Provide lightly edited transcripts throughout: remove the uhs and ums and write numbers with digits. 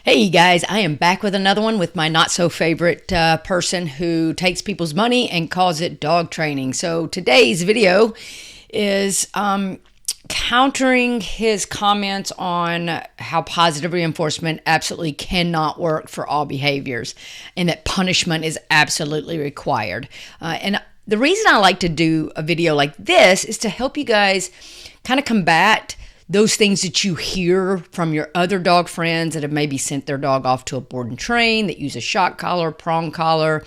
Hey guys, I am back with another one with my not so favorite person who takes people's money and calls it dog training. So today's video is countering his comments on how positive reinforcement absolutely cannot work for all behaviors and that punishment is absolutely required. And the reason I like to do a video like this is to help you guys kind of combat those things that you hear from your other dog friends that have maybe sent their dog off to a board and train, that use a shock collar, prong collar,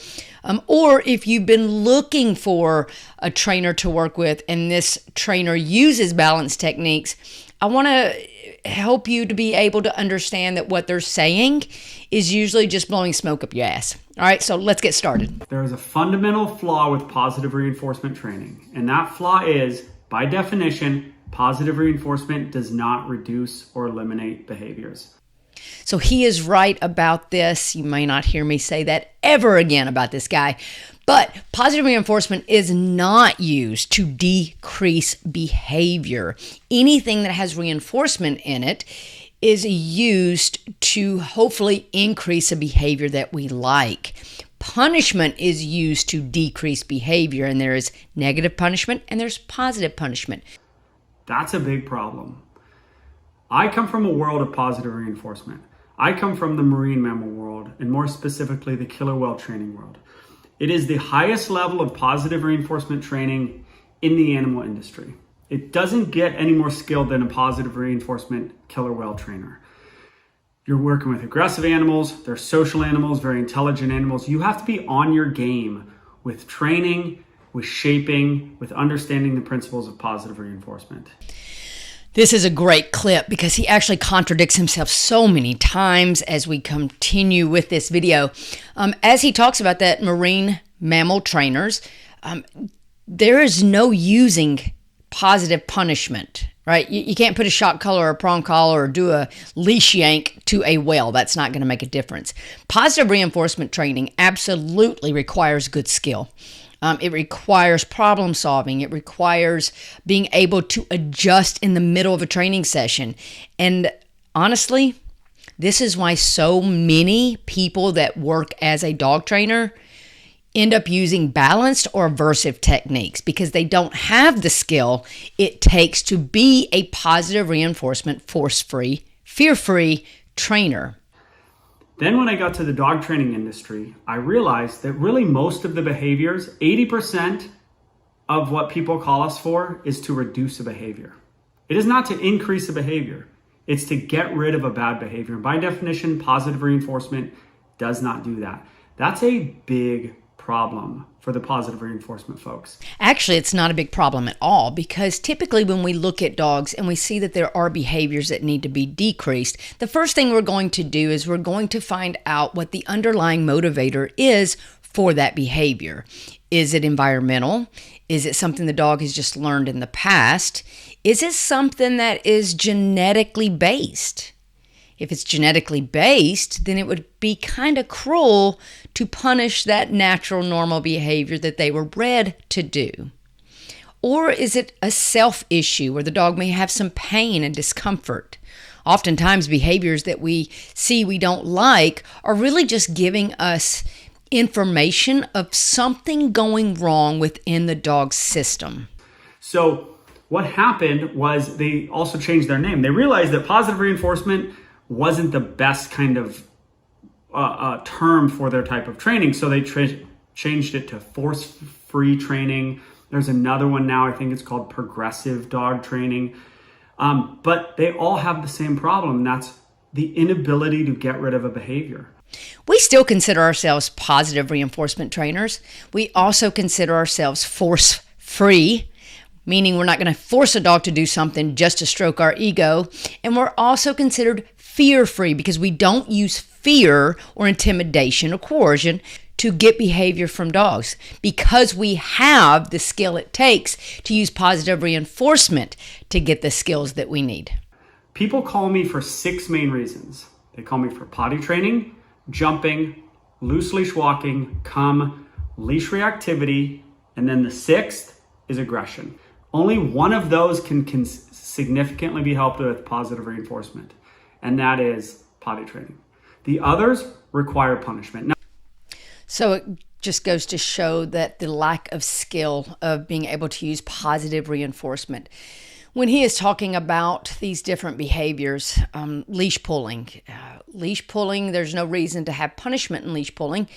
or if you've been looking for a trainer to work with and this trainer uses balance techniques, I want to help you to be able to understand that what they're saying is usually just blowing smoke up your ass. All right, so let's get started. There is a fundamental flaw with positive reinforcement training, and that flaw is, by definition, positive reinforcement does not reduce or eliminate behaviors. So he is right about this. You may not hear me say that ever again about this guy, but positive reinforcement is not used to decrease behavior. Anything that has reinforcement in it is used to hopefully increase a behavior that we like. Punishment is used to decrease behavior, and there is negative punishment and there's positive punishment. That's a big problem. I come from a world of positive reinforcement. I come from the marine mammal world, and more specifically the killer whale training world. It is the highest level of positive reinforcement training in the animal industry. It doesn't get any more skilled than a positive reinforcement killer whale trainer. You're working with aggressive animals, they're social animals, very intelligent animals. You have to be on your game with training, with shaping, with understanding the principles of positive reinforcement. This is a great clip because he actually contradicts himself so many times as we continue with this video. As he talks about that marine mammal trainers, there is no using positive punishment, right? You can't put a shock collar or a prong collar or do a leash yank to a whale. That's not going to make a difference. Positive reinforcement training absolutely requires good skill. It requires problem solving. It requires being able to adjust in the middle of a training session. And honestly, this is why so many people that work as a dog trainer end up using balanced or aversive techniques because they don't have the skill it takes to be a positive reinforcement, force-free, fear-free trainer. Then when I got to the dog training industry, I realized that really most of the behaviors, 80% of what people call us for is to reduce a behavior. It is not to increase a behavior. It's to get rid of a bad behavior. By definition, positive reinforcement does not do that. That's a big problem for the positive reinforcement folks. Actually, it's not a big problem at all because typically when we look at dogs and we see that there are behaviors that need to be decreased, the first thing we're going to do is we're going to find out what the underlying motivator is for that behavior. Is it environmental? Is it something the dog has just learned in the past? Is it something that is genetically based? If it's genetically based, then it would be kind of cruel to punish that natural, normal behavior that they were bred to do. Or is it a self issue where the dog may have some pain and discomfort? Oftentimes, behaviors that we see we don't like are really just giving us information of something going wrong within the dog's system. So what happened was they also changed their name. They realized that positive reinforcement wasn't the best kind of term for their type of training. So they changed it to force-free training. There's another one now, I think it's called progressive dog training. But they all have the same problem, and that's the inability to get rid of a behavior. We still consider ourselves positive reinforcement trainers. We also consider ourselves force-free, meaning we're not going to force a dog to do something just to stroke our ego. And we're also considered fear-free because we don't use fear or intimidation or coercion to get behavior from dogs because we have the skill it takes to use positive reinforcement to get the skills that we need. People call me for 6 main reasons. They call me for potty training, jumping, loose leash walking, leash reactivity, and then the 6th is aggression. Only one of those can significantly be helped with positive reinforcement, and that is potty training. The others require punishment. Now, so it just goes to show that the lack of skill of being able to use positive reinforcement. When he is talking about these different behaviors, leash pulling. Leash pulling, there's no reason to have punishment in leash pulling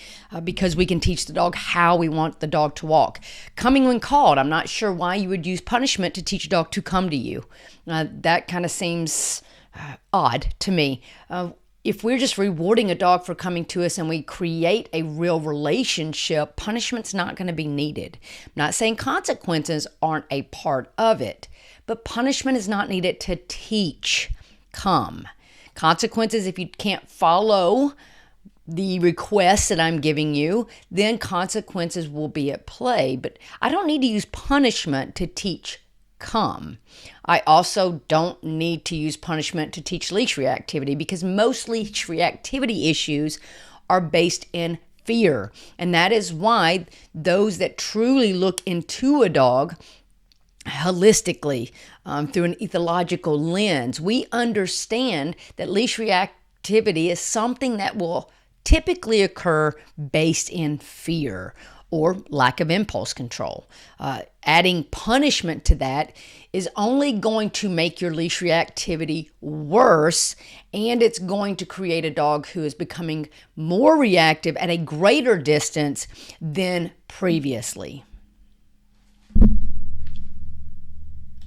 because we can teach the dog how we want the dog to walk. Coming when called, I'm not sure why you would use punishment to teach a dog to come to you. That kind of seems odd to me. If we're just rewarding a dog for coming to us and we create a real relationship, punishment's not going to be needed. I'm not saying consequences aren't a part of it, but punishment is not needed to teach come. Consequences, if you can't follow the request that I'm giving you, then consequences will be at play. But I don't need to use punishment to teach come. I also don't need to use punishment to teach leash reactivity because most leash reactivity issues are based in fear. And that is why those that truly look into a dog holistically, through an ethological lens, we understand that leash reactivity is something that will typically occur based in fear or lack of impulse control. Adding punishment to that is only going to make your leash reactivity worse, and it's going to create a dog who is becoming more reactive at a greater distance than previously.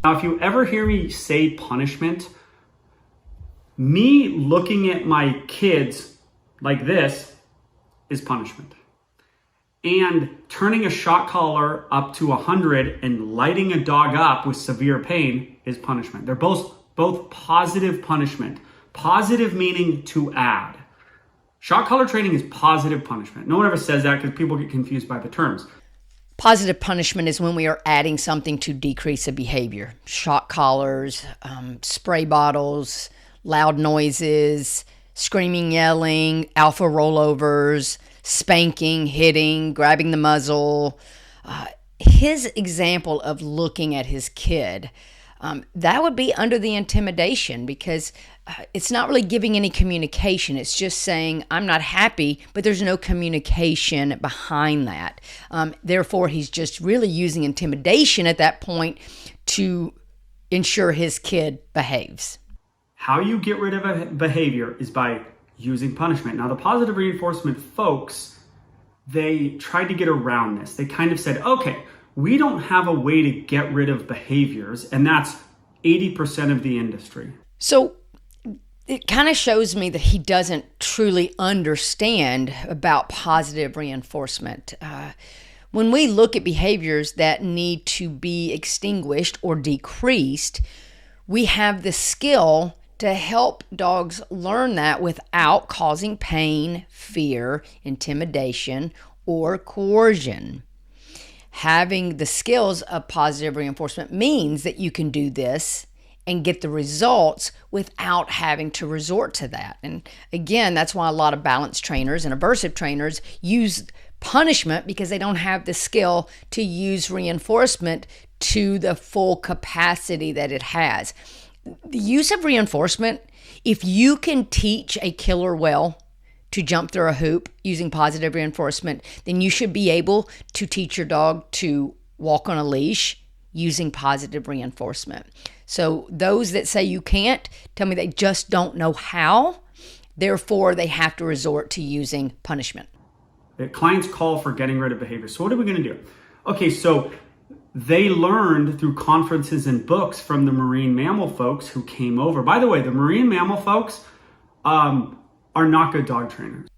Now, if you ever hear me say punishment, me looking at my kids like this is punishment. And turning a shock collar up to 100 and lighting a dog up with severe pain is punishment. They're both positive punishment. Positive meaning to add. Shock collar training is positive punishment. No one ever says that because people get confused by the terms. Positive punishment is when we are adding something to decrease a behavior. Shock collars, spray bottles, loud noises, screaming, yelling, alpha rollovers, spanking, hitting, grabbing the muzzle. His example of looking at his kid, that would be under the intimidation because it's not really giving any communication. It's just saying, I'm not happy, but there's no communication behind that. Therefore, he's just really using intimidation at that point to ensure his kid behaves. How you get rid of a behavior is by using punishment. Now, the positive reinforcement folks, they tried to get around this. They kind of said, okay, we don't have a way to get rid of behaviors, and that's 80% of the industry. So it kind of shows me that he doesn't truly understand about positive reinforcement. When we look at behaviors that need to be extinguished or decreased, we have the skill to help dogs learn that without causing pain, fear, intimidation, or coercion. Having the skills of positive reinforcement means that you can do this and get the results without having to resort to that. And again, that's why a lot of balance trainers and aversive trainers use punishment because they don't have the skill to use reinforcement to the full capacity that it has. The use of reinforcement, if you can teach a killer well to jump through a hoop using positive reinforcement, then you should be able to teach your dog to walk on a leash using positive reinforcement. So those that say you can't, tell me they just don't know how. Therefore, they have to resort to using punishment. The clients call for getting rid of behavior. So what are we going to do? Okay, so they learned through conferences and books from the marine mammal folks who came over. By the way, the marine mammal folks are not good dog trainers.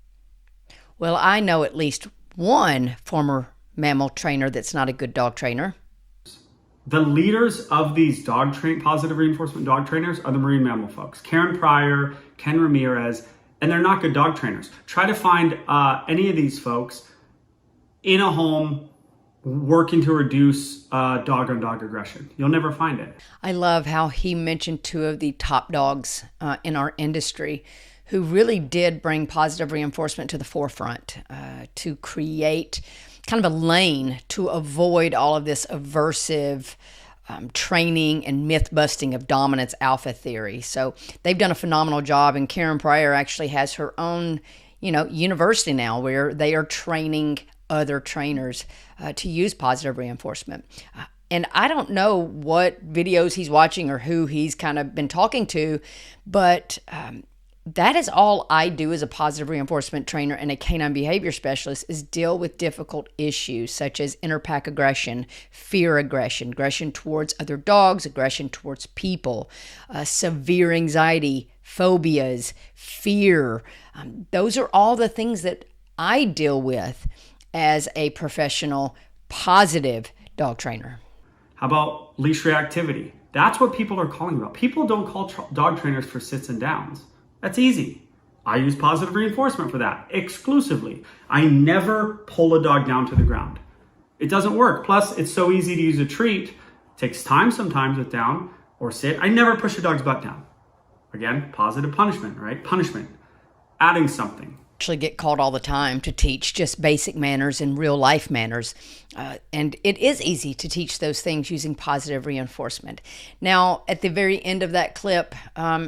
Well, I know at least one former mammal trainer that's not a good dog trainer. The leaders of these positive reinforcement dog trainers are the marine mammal folks. Karen Pryor, Ken Ramirez, and they're not good dog trainers. Try to find any of these folks in a home working to reduce dog-on-dog aggression. You'll never find it. I love how he mentioned two of the top dogs in our industry who really did bring positive reinforcement to the forefront to create kind of a lane to avoid all of this aversive training and myth busting of dominance alpha theory. So they've done a phenomenal job, and Karen Pryor actually has her own, university now where they are training other trainers to use positive reinforcement. And I don't know what videos he's watching or who he's kind of been talking to, but that is all I do as a positive reinforcement trainer and a canine behavior specialist, is deal with difficult issues such as interpack aggression, fear aggression, aggression towards other dogs, aggression towards people, severe anxiety, phobias, fear. Those are all the things that I deal with as a professional positive dog trainer. How about leash reactivity? That's what people are calling about. People don't call dog trainers for sits and downs. That's easy. I use positive reinforcement for that exclusively. I never pull a dog down to the ground. It doesn't work. Plus, it's so easy to use a treat. It takes time sometimes with down or sit. I never push a dog's butt down. Again, positive punishment, right? Punishment. Adding something. Actually get called all the time to teach just basic manners and real life manners. And it is easy to teach those things using positive reinforcement. Now, at the very end of that clip,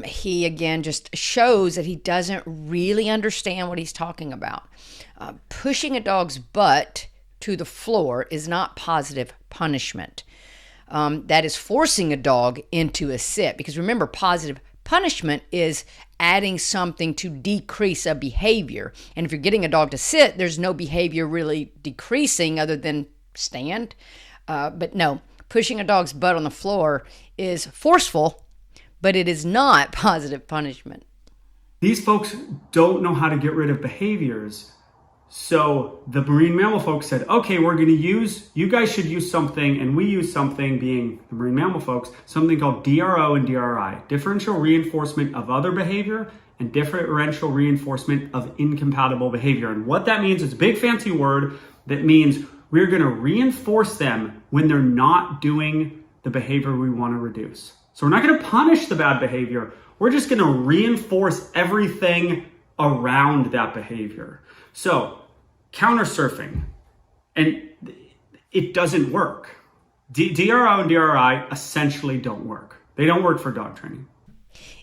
he again just shows that he doesn't really understand what he's talking about. Pushing a dog's butt to the floor is not positive punishment. That is forcing a dog into a sit, because remember, positive punishment is adding something to decrease a behavior. And if you're getting a dog to sit, there's no behavior really decreasing other than stand. But no, pushing a dog's butt on the floor is forceful, but it is not positive punishment. These folks don't know how to get rid of behaviors. So the marine mammal folks said, okay, you guys should use something, and we use something, being the marine mammal folks, something called DRO and DRI, differential reinforcement of other behavior and differential reinforcement of incompatible behavior. And what that means is a big fancy word that means we're gonna reinforce them when they're not doing the behavior we wanna reduce. So we're not gonna punish the bad behavior, we're just gonna reinforce everything around that behavior. So, counter surfing, and it doesn't work. DRO and DRI essentially don't work. They don't work for dog training.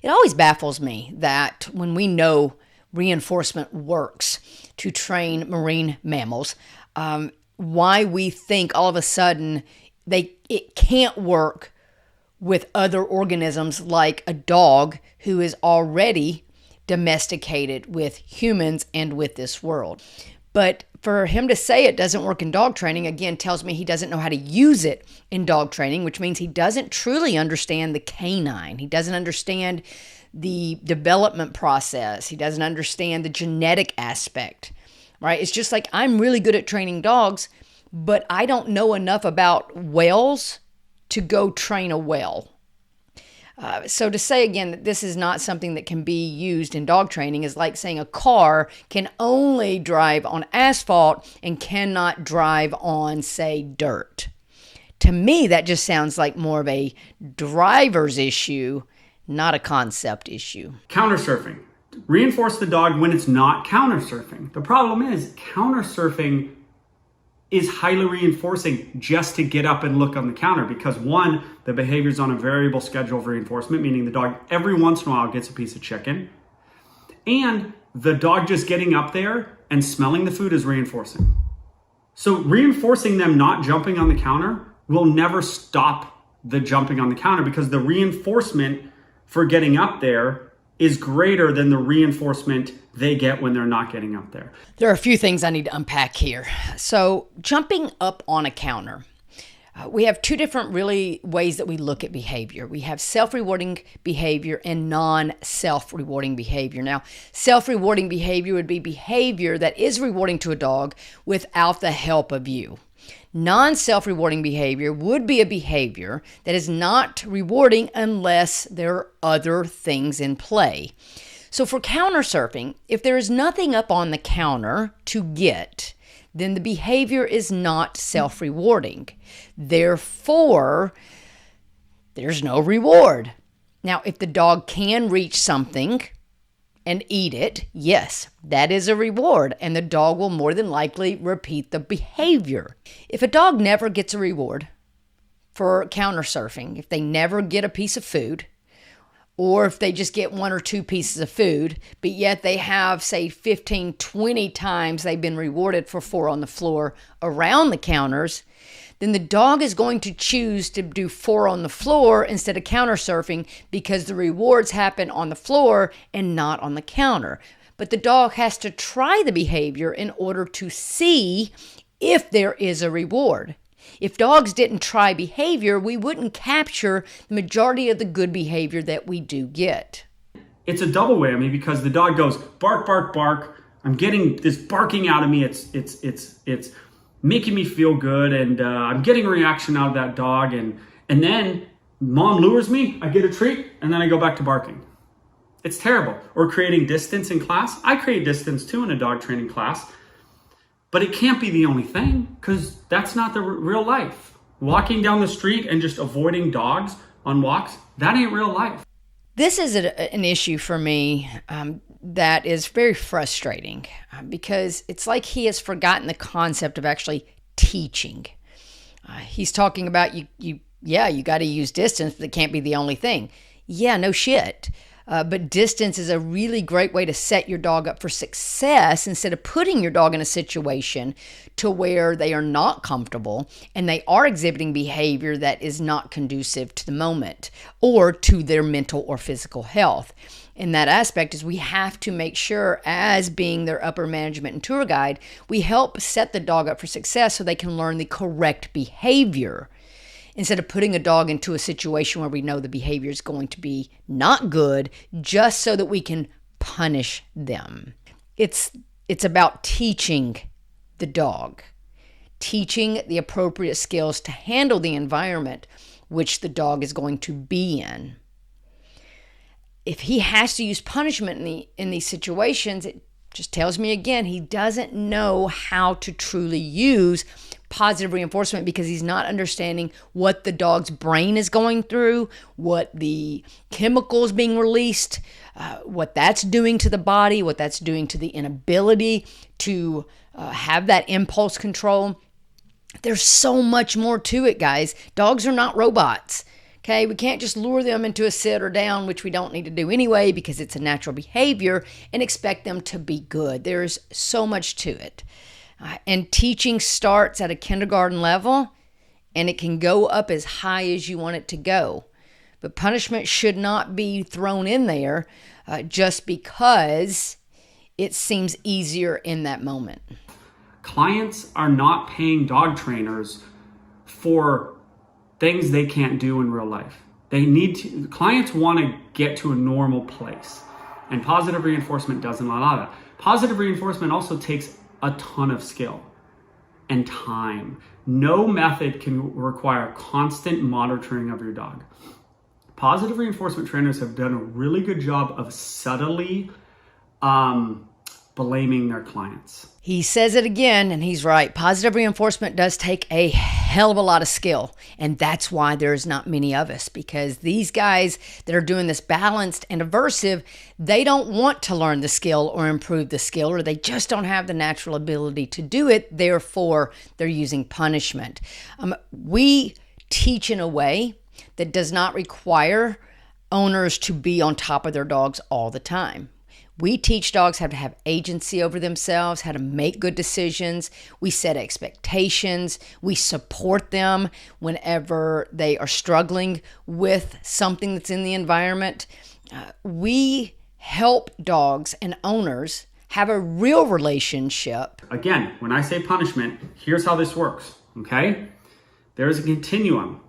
It always baffles me that when we know reinforcement works to train marine mammals, why we think all of a sudden it can't work with other organisms like a dog who is already domesticated with humans and with this world. But for him to say it doesn't work in dog training, again, tells me he doesn't know how to use it in dog training, which means he doesn't truly understand the canine. He doesn't understand the development process. He doesn't understand the genetic aspect, right? It's just like, I'm really good at training dogs, but I don't know enough about whales to go train a whale. So to say again that this is not something that can be used in dog training is like saying a car can only drive on asphalt and cannot drive on, say, dirt. To me, that just sounds like more of a driver's issue, not a concept issue. Counter surfing. Reinforce the dog when it's not counter surfing. The problem is counter surfing is highly reinforcing just to get up and look on the counter, because one, the behavior is on a variable schedule of reinforcement, meaning the dog every once in a while gets a piece of chicken, and the dog just getting up there and smelling the food is reinforcing. So reinforcing them not jumping on the counter will never stop the jumping on the counter, because the reinforcement for getting up there is greater than the reinforcement they get when they're not getting up there. There are a few things I need to unpack here. So jumping up on a counter. We have two different really ways that we look at behavior. We have self-rewarding behavior and non-self-rewarding behavior. Now, self-rewarding behavior would be behavior that is rewarding to a dog without the help of you. Non-self-rewarding behavior would be a behavior that is not rewarding unless there are other things in play. So for counter surfing, if there is nothing up on the counter to get, then the behavior is not self-rewarding. Therefore, there's no reward. Now, if the dog can reach something and eat it, yes, that is a reward, and the dog will more than likely repeat the behavior. If a dog never gets a reward, for counter surfing, if they never get a piece of food, or if they just get 1 or 2 pieces of food, but yet they have, say, 15, 20 times they've been rewarded for 4 on the floor around the counters, then the dog is going to choose to do 4 on the floor instead of counter surfing because the rewards happen on the floor and not on the counter. But the dog has to try the behavior in order to see if there is a reward. If dogs didn't try behavior, we wouldn't capture the majority of the good behavior that we do get. It's a double whammy because the dog goes bark, bark, bark. I'm getting this barking out of me. It's making me feel good, and I'm getting a reaction out of that dog. And then mom lures me, I get a treat, and then I go back to barking. It's terrible. Or creating distance in class. I create distance too in a dog training class. But it can't be the only thing, because that's not the real life. Walking down the street and just avoiding dogs on walks, that ain't real life. This is an issue for me that is very frustrating because it's like he has forgotten the concept of actually teaching. He's talking about you got to use distance, but it can't be the only thing. Yeah, no shit. But distance is a really great way to set your dog up for success instead of putting your dog in a situation to where they are not comfortable and they are exhibiting behavior that is not conducive to the moment or to their mental or physical health. In that aspect is we have to make sure, as being their upper management and tour guide, we help set the dog up for success so they can learn the correct behavior, instead of putting a dog into a situation where we know the behavior is going to be not good just so that we can punish them. It's about teaching the dog, teaching the appropriate skills to handle the environment which the dog is going to be in. If he has to use punishment in these situations, it just tells me again, he doesn't know how to truly use positive reinforcement because he's not understanding what the dog's brain is going through, what the chemicals being released, what that's doing to the body, what that's doing to the inability to have that impulse control. There's so much more to it, guys. Dogs are not robots. Okay, we can't just lure them into a sit or down, which we don't need to do anyway because it's a natural behavior, and expect them to be good. There's so much to it. And teaching starts at a kindergarten level, and it can go up as high as you want it to go. But punishment should not be thrown in there just because it seems easier in that moment. Clients are not paying dog trainers for things they can't do in real life. Clients want to get to a normal place, and positive reinforcement doesn't allow that. Positive reinforcement also takes a ton of skill and time. No method can require constant monitoring of your dog. Positive reinforcement trainers have done a really good job of subtly blaming their clients. He says it again, and he's right. Positive reinforcement does take a hell of a lot of skill, and that's why there's not many of us, because these guys that are doing this balanced and aversive, they don't want to learn the skill or improve the skill, or they just don't have the natural ability to do it. Therefore, they're using punishment. We teach in a way that does not require owners to be on top of their dogs all the time. We teach dogs how to have agency over themselves, how to make good decisions. We set expectations. We support them whenever they are struggling with something that's in the environment. We help dogs and owners have a real relationship. Again, when I say punishment, here's how this works, okay? There's a continuum.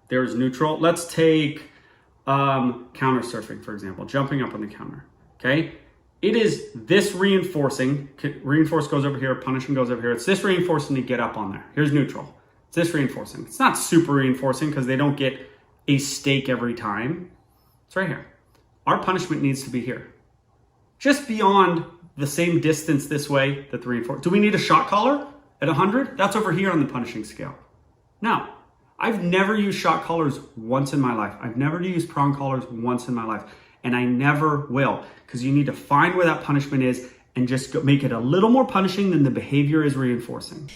There's neutral. Let's take counter surfing, for example, jumping up on the counter. Okay, it is this reinforcing. Reinforce goes over here, punishing goes over here. It's this reinforcing to get up on there. Here's neutral. It's this reinforcing. It's not super reinforcing because they don't get a stake every time. It's right here. Our punishment needs to be here. Just beyond the same distance this way that the reinforce. Do we need a shot collar at 100? That's over here on the punishing scale. Now, I've never used shot collars once in my life. I've never used prong collars once in my life. And I never will, because you need to find where that punishment is and just make it a little more punishing than the behavior is reinforcing.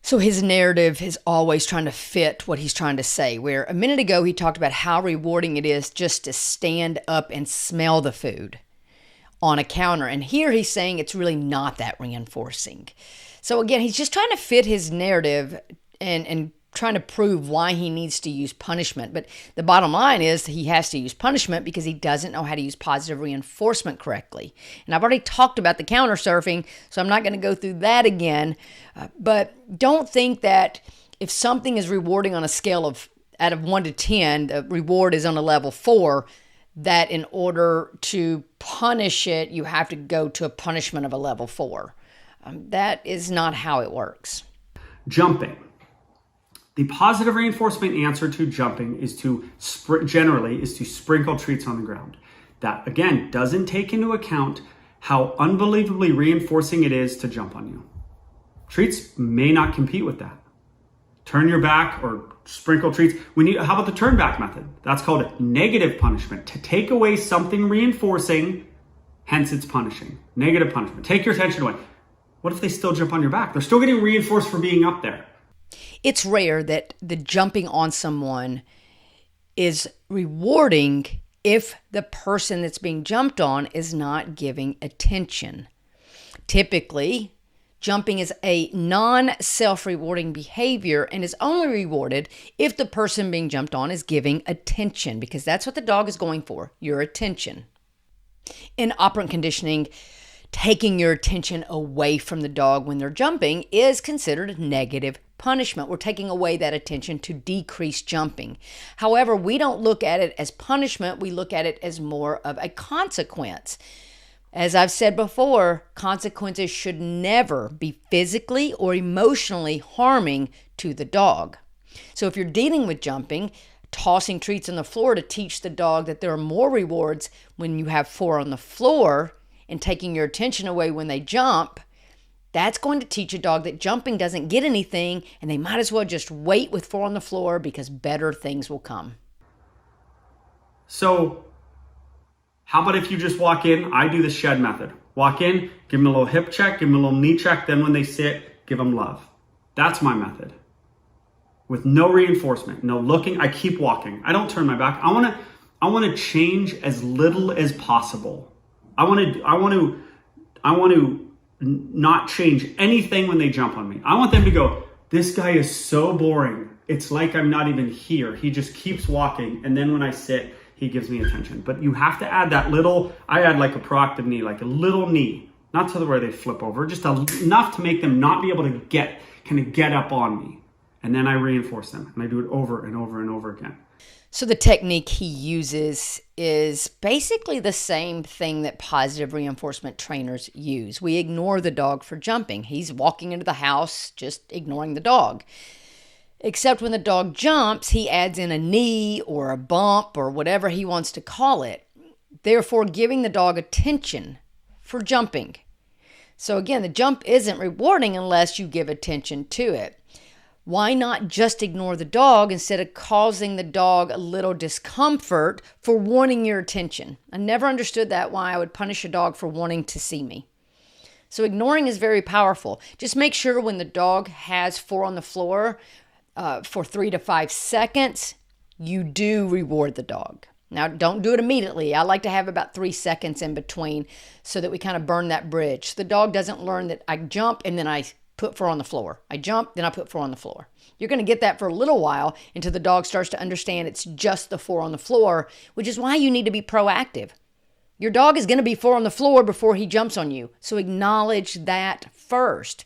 So his narrative is always trying to fit what he's trying to say, where a minute ago he talked about how rewarding it is just to stand up and smell the food on a counter. And here he's saying it's really not that reinforcing. So again, he's just trying to fit his narrative and trying to prove why he needs to use punishment. But the bottom line is he has to use punishment because he doesn't know how to use positive reinforcement correctly. And I've already talked about the counter surfing, so I'm not going to go through that again. But don't think that if something is rewarding on a scale of out of 1 to 10, the reward is on a level 4, that in order to punish it, you have to go to a punishment of a level 4. That is not how it works. Jumping. The positive reinforcement answer to jumping is to generally is to sprinkle treats on the ground. That, again, doesn't take into account how unbelievably reinforcing it is to jump on you. Treats may not compete with that. Turn your back or sprinkle treats. How about the turn back method? That's called negative punishment. To take away something reinforcing, hence it's punishing. Negative punishment. Take your attention away. What if they still jump on your back? They're still getting reinforced for being up there. It's rare that the jumping on someone is rewarding if the person that's being jumped on is not giving attention. Typically, jumping is a non-self-rewarding behavior and is only rewarded if the person being jumped on is giving attention, because that's what the dog is going for, your attention. In operant conditioning, taking your attention away from the dog when they're jumping is considered negative punishment. We're taking away that attention to decrease jumping. However, we don't look at it as punishment. We look at it as more of a consequence. As I've said before, consequences should never be physically or emotionally harming to the dog. So if you're dealing with jumping, tossing treats on the floor to teach the dog that there are more rewards when you have 4 on the floor, and taking your attention away when they jump, that's going to teach a dog that jumping doesn't get anything and they might as well just wait with 4 on the floor because better things will come. So how about if you just walk in? I do the shed method. Walk in, give them a little hip check, give them a little knee check, then when they sit, give them love. That's my method. With no reinforcement, no looking, I keep walking. I don't turn my back. I want to change as little as possible. I want to not change anything when they jump on me. I want them to go, this guy is so boring. It's like I'm not even here. He just keeps walking. And then when I sit, he gives me attention. But you have to add that little, I add like a proactive knee, like a little knee, not to where they flip over, just enough to make them not be able to get up on me. And then I reinforce them and I do it over and over and over again. So the technique he uses is basically the same thing that positive reinforcement trainers use. We ignore the dog for jumping. He's walking into the house, just ignoring the dog. Except when the dog jumps, he adds in a knee or a bump or whatever he wants to call it, therefore giving the dog attention for jumping. So again, the jump isn't rewarding unless you give attention to it. Why not just ignore the dog instead of causing the dog a little discomfort for wanting your attention? I never understood that, why I would punish a dog for wanting to see me. So ignoring is very powerful. Just make sure when the dog has 4 on the floor for 3 to 5 seconds, you do reward the dog. Now, don't do it immediately. I like to have about 3 seconds in between so that we kind of burn that bridge. So the dog doesn't learn that I jump and then I put 4 on the floor. I jump, then I put 4 on the floor. You're going to get that for a little while until the dog starts to understand it's just the 4 on the floor, which is why you need to be proactive. Your dog is going to be 4 on the floor before he jumps on you. So acknowledge that first.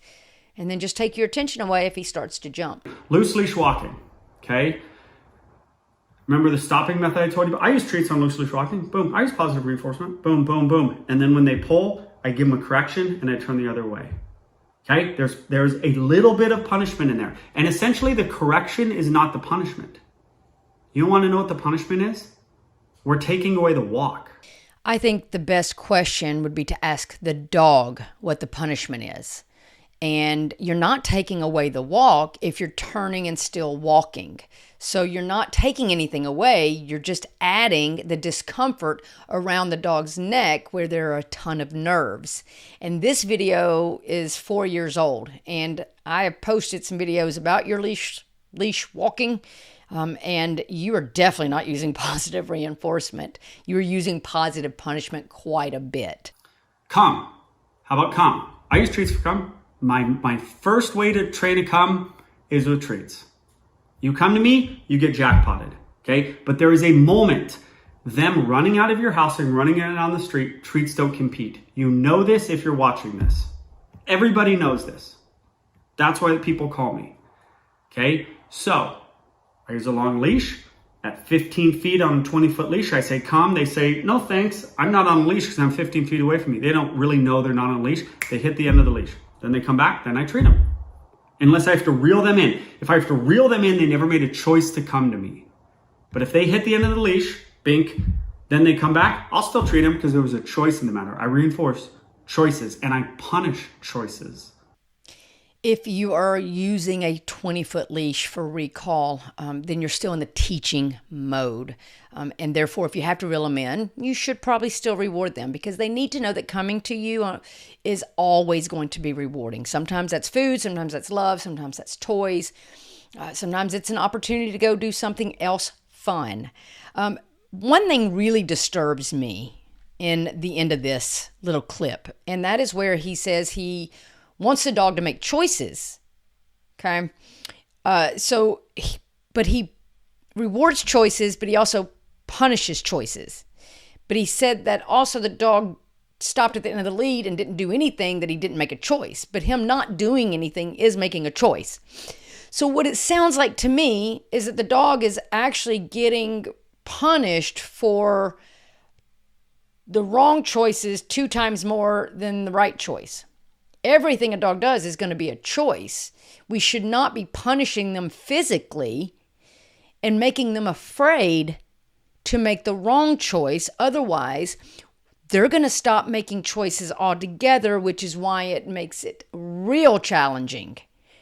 And then just take your attention away if he starts to jump. Loose leash walking, okay? Remember the stopping method I told you about? I use treats on loose leash walking. Boom. I use positive reinforcement. Boom, boom, boom. And then when they pull, I give them a correction and I turn the other way. Okay, there's a little bit of punishment in there. And essentially the correction is not the punishment. You want to know what the punishment is? We're taking away the walk. I think the best question would be to ask the dog what the punishment is. And you're not taking away the walk if you're turning and still walking. So you're not taking anything away. You're just adding the discomfort around the dog's neck where there are a ton of nerves. And this video is 4 years old. And I have posted some videos about your leash walking. And you are definitely not using positive reinforcement. You are using positive punishment quite a bit. Come. How about come? I use treats for come. My first way to train a come is with treats. You come to me, you get jackpotted, okay? But there is a moment, them running out of your house and running out on the street, treats don't compete. You know this if you're watching this. Everybody knows this. That's why people call me, okay? So, I use a long leash. At 15 feet on a 20-foot leash, I say, come. They say, no thanks, I'm not on a leash because I'm 15 feet away from you. They don't really know they're not on a leash. They hit the end of the leash. Then they come back, then I treat them. Unless I have to reel them in. If I have to reel them in, they never made a choice to come to me. But if they hit the end of the leash, bink, then they come back, I'll still treat them because there was a choice in the matter. I reinforce choices and I punish choices. If you are using a 20-foot leash for recall, then you're still in the teaching mode. And therefore, if you have to reel them in, you should probably still reward them because they need to know that coming to you is always going to be rewarding. Sometimes that's food, sometimes that's love, sometimes that's toys. Sometimes it's an opportunity to go do something else fun. One thing really disturbs me in the end of this little clip, and that is where he says he wants the dog to make choices, okay? But he rewards choices, but he also punishes choices. But he said that also the dog stopped at the end of the lead and didn't do anything, that he didn't make a choice. But him not doing anything is making a choice. So what it sounds like to me is that the dog is actually getting punished for the wrong choices 2 times more than the right choice. Everything a dog does is going to be a choice. We should not be punishing them physically and making them afraid to make the wrong choice. Otherwise, they're going to stop making choices altogether, which is why it makes it real challenging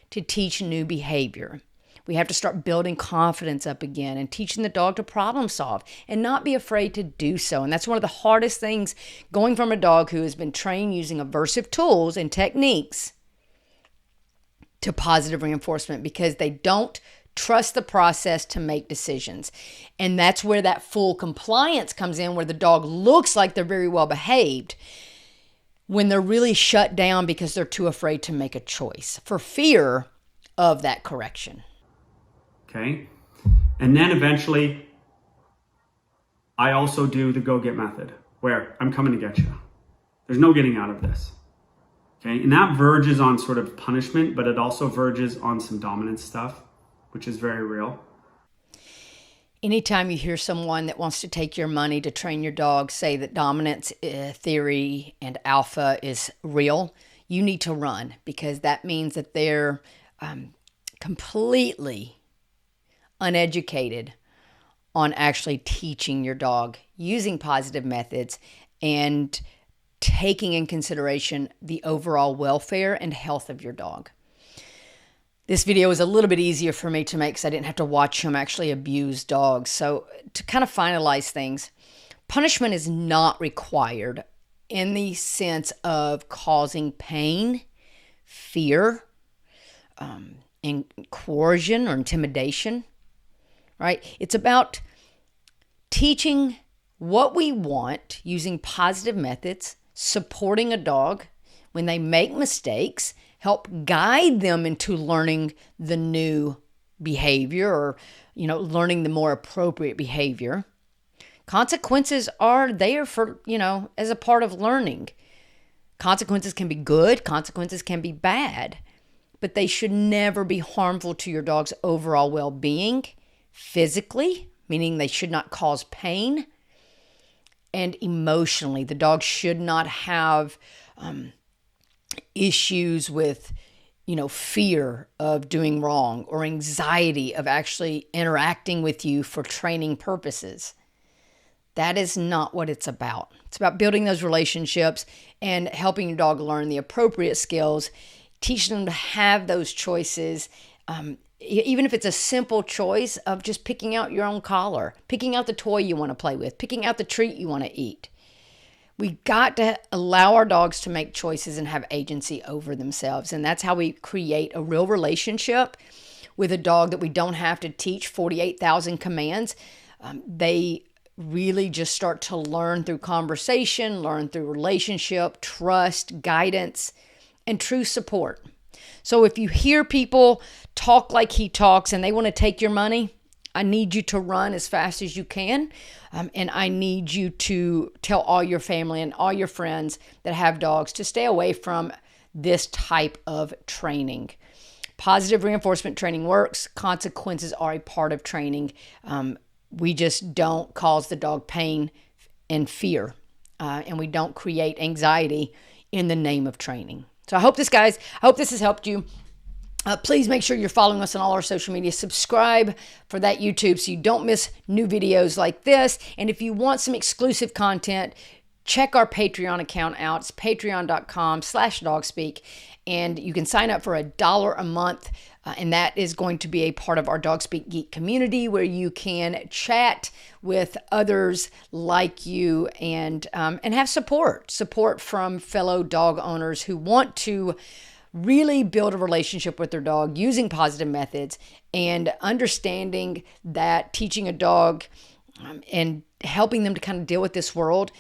to teach new behavior. We have to start building confidence up again and teaching the dog to problem solve and not be afraid to do so. And that's one of the hardest things, going from a dog who has been trained using aversive tools and techniques to positive reinforcement, because they don't trust the process to make decisions. And that's where that full compliance comes in, where the dog looks like they're very well behaved when they're really shut down because they're too afraid to make a choice for fear of that correction. Okay. And then eventually, I also do the go get method, where I'm coming to get you. There's no getting out of this. Okay. And that verges on sort of punishment, but it also verges on some dominance stuff, which is very real. Anytime you hear someone that wants to take your money to train your dog say that dominance theory and alpha is real, you need to run, because that means that they're completely uneducated on actually teaching your dog using positive methods and taking in consideration the overall welfare and health of your dog. This video was a little bit easier for me to make because I didn't have to watch him actually abuse dogs. So to kind of finalize things, punishment is not required in the sense of causing pain, fear, and coercion or intimidation, right? It's about teaching what we want using positive methods, supporting a dog when they make mistakes, help guide them into learning the new behavior, or, learning the more appropriate behavior. Consequences are there for, as a part of learning. Consequences can be good, consequences can be bad, but they should never be harmful to your dog's overall well-being physically, meaning they should not cause pain, and emotionally. The dog should not have issues with, fear of doing wrong or anxiety of actually interacting with you for training purposes. That is not what it's about. It's about building those relationships and helping your dog learn the appropriate skills, teaching them to have those choices, even if it's a simple choice of just picking out your own collar, picking out the toy you want to play with, picking out the treat you want to eat. We got to allow our dogs to make choices and have agency over themselves. And that's how we create a real relationship with a dog that we don't have to teach 48,000 commands. They really just start to learn through conversation, learn through relationship, trust, guidance, and true support. So if you hear people talk like he talks and they want to take your money, I need you to run as fast as you can. And I need you to tell all your family and all your friends that have dogs to stay away from this type of training. Positive reinforcement training works. Consequences are a part of training. We just don't cause the dog pain and fear. And we don't create anxiety in the name of training. So I hope this has helped you. Please make sure you're following us on all our social media. Subscribe for that YouTube so you don't miss new videos like this. And if you want some exclusive content, check our Patreon account out. It's patreon.com/dogspeak. And you can sign up for $1 a month. And that is going to be a part of our Dog Speak Geek community where you can chat with others like you and have support from fellow dog owners who want to really build a relationship with their dog using positive methods and understanding that teaching a dog and helping them to kind of deal with this world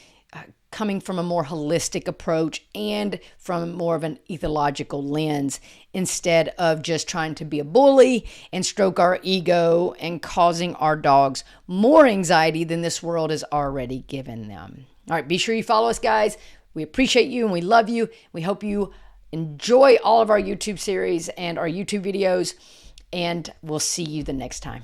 coming from a more holistic approach and from more of an ethological lens instead of just trying to be a bully and stroke our ego and causing our dogs more anxiety than this world has already given them. All right, be sure you follow us, guys. We appreciate you and we love you. We hope you enjoy all of our YouTube series and our YouTube videos, and we'll see you the next time.